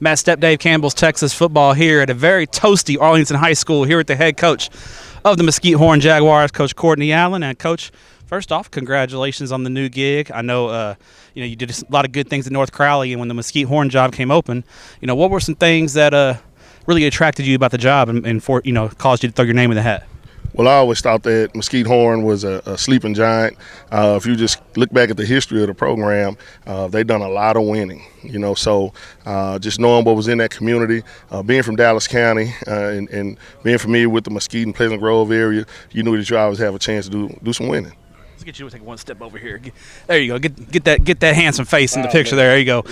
Matt Step Dave Campbell's Texas football here at a very toasty Arlington High School here with the head coach of the Mesquite Horn Jaguars, Coach Courtney Allen. And Coach, first off, congratulations on the new gig. I know you did a lot of good things at North Crowley, and when the Mesquite Horn job came open, what were some things that really attracted you about the job and for caused you to throw your name in the hat? Well, I always thought that Mesquite Horn was a sleeping giant. If you just look back at the history of the program, they've done a lot of winning, so just knowing what was in that community, being from Dallas County and being familiar with the Mesquite and Pleasant Grove area, you knew that you always have a chance to do some winning. Let's get you to take one step over here. There you go. Get that handsome face in the picture there. There you go.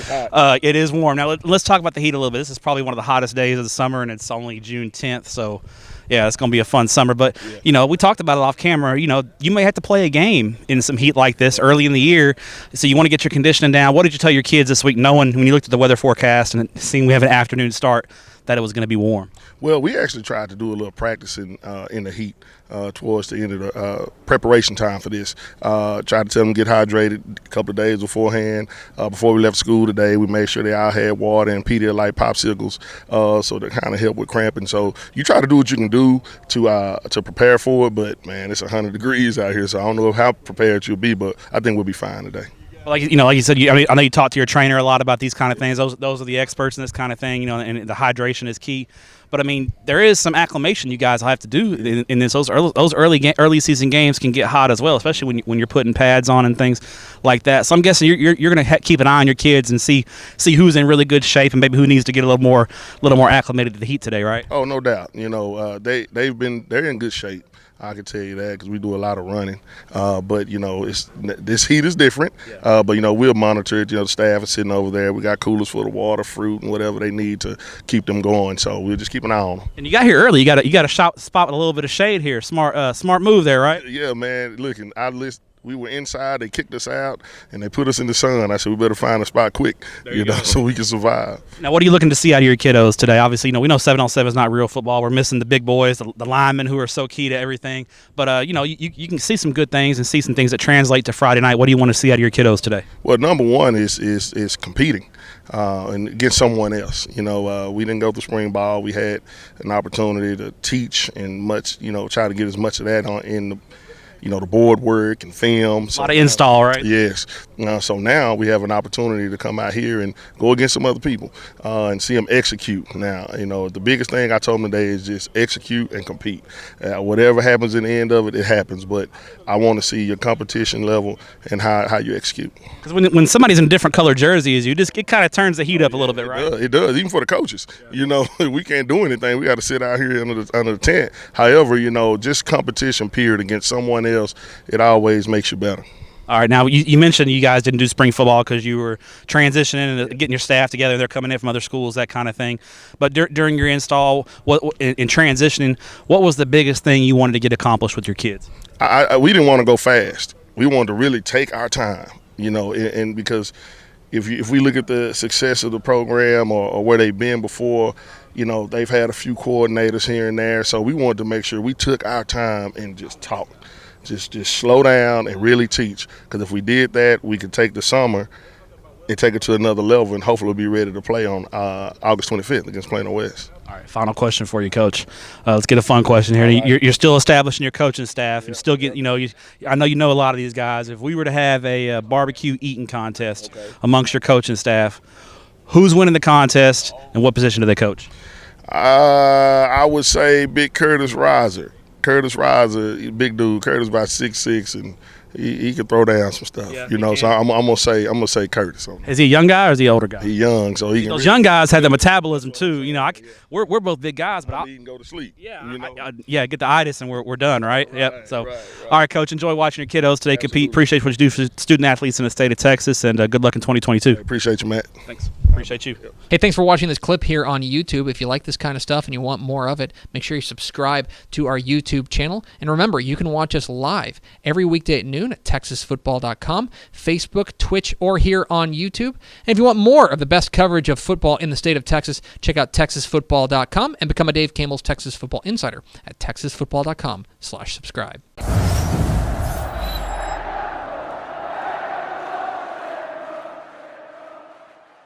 It is warm. Now let's talk about the heat a little bit. This is probably one of the hottest days of the summer, and it's only June 10th, so yeah, it's going to be a fun summer. But, we talked about it off camera. You may have to play a game in some heat like this early in the year, so you want to get your conditioning down. What did you tell your kids this week, knowing when you looked at the weather forecast and seeing we have an afternoon start, that it was going to be warm? Well, we actually tried to do a little practicing in the heat towards the end of the preparation time for this. Tried to tell them to get hydrated a couple of days beforehand. Before we left school today, we made sure they all had water and Pedialyte popsicles, so to kind of help with cramping. So you try to do what you can do to prepare for it, but, man, it's 100 degrees out here, so I don't know how prepared you'll be, but I think we'll be fine today. Like you said, I know you talk to your trainer a lot about these kind of things. Those are the experts in this kind of thing, and the hydration is key. But there is some acclimation you guys will have to do in this. Those early season games can get hot as well, especially when you're putting pads on and things like that. So I'm guessing you're going to keep an eye on your kids and see who's in really good shape and maybe who needs to get a little more acclimated to the heat today, right? Oh, no doubt. They're in good shape. I can tell you that because we do a lot of running. But, this heat is different. But, we'll monitor it. The staff is sitting over there. We got coolers for the water, fruit, and whatever they need to keep them going. So we'll just keep an eye on them. And you got here early. You got a spot with a little bit of shade here. Smart move there, right? Yeah, man. Looking, we were inside. They kicked us out, and they put us in the sun. I said, we better find a spot quick, so we can survive. Now, what are you looking to see out of your kiddos today? Obviously, we know 7-on-7 is not real football. We're missing the big boys, the linemen who are so key to everything. But, you can see some good things and see some things that translate to Friday night. What do you want to see out of your kiddos today? Well, number one is competing and against someone else. We didn't go through spring ball. We had an opportunity to teach and try to get as much of that in the board work and film. A lot of install, right? Yes. So now we have an opportunity to come out here and go against some other people and see them execute. Now, the biggest thing I told them today is just execute and compete. Whatever happens in the end of it, it happens. But I want to see your competition level and how you execute. Because when somebody's in a different color jersey as you, it kind of turns the heat up a little bit, right? It does, even for the coaches. We can't do anything. We got to sit out here under the tent. However, just competition, period, against someone else, it always makes you better. All right, now you mentioned you guys didn't do spring football because you were transitioning and getting your staff together. They're coming in from other schools, that kind of thing. But during your install, in transitioning, what was the biggest thing you wanted to get accomplished with your kids? We didn't want to go fast. We wanted to really take our time, and because if we look at the success of the program or where they've been before, they've had a few coordinators here and there. So we wanted to make sure we took our time and just talked. Just slow down and really teach. Because if we did that, we could take the summer and take it to another level, and hopefully we'll be ready to play on August 25th against Plano West. All right, final question for you, Coach. Let's get a fun question here. You're still establishing your coaching staff and still get, I know you know a lot of these guys. If we were to have a barbecue eating contest amongst your coaching staff, who's winning the contest and what position do they coach? I would say Big Curtis Riser. Curtis Riser, big dude. Curtis about 6'6", and he can throw down some stuff. So I'm gonna say Curtis. Is he a young guy or is he an older guy? He's young, so he can. Those young guys have the metabolism too. We're both big guys, but he can go to sleep. Get the itis and we're done, right? Yep. So, right. All right, Coach, enjoy watching your kiddos today compete. Appreciate what you do for student athletes in the state of Texas, and good luck in 2022. Appreciate you, Matt. Thanks. Appreciate you. Hey, thanks for watching this clip here on YouTube. If you like this kind of stuff and you want more of it, make sure you subscribe to our YouTube channel. And remember, you can watch us live every weekday at noon at TexasFootball.com, Facebook, Twitch, or here on YouTube. And if you want more of the best coverage of football in the state of Texas, check out TexasFootball.com and become a Dave Campbell's Texas Football Insider at TexasFootball.com/subscribe.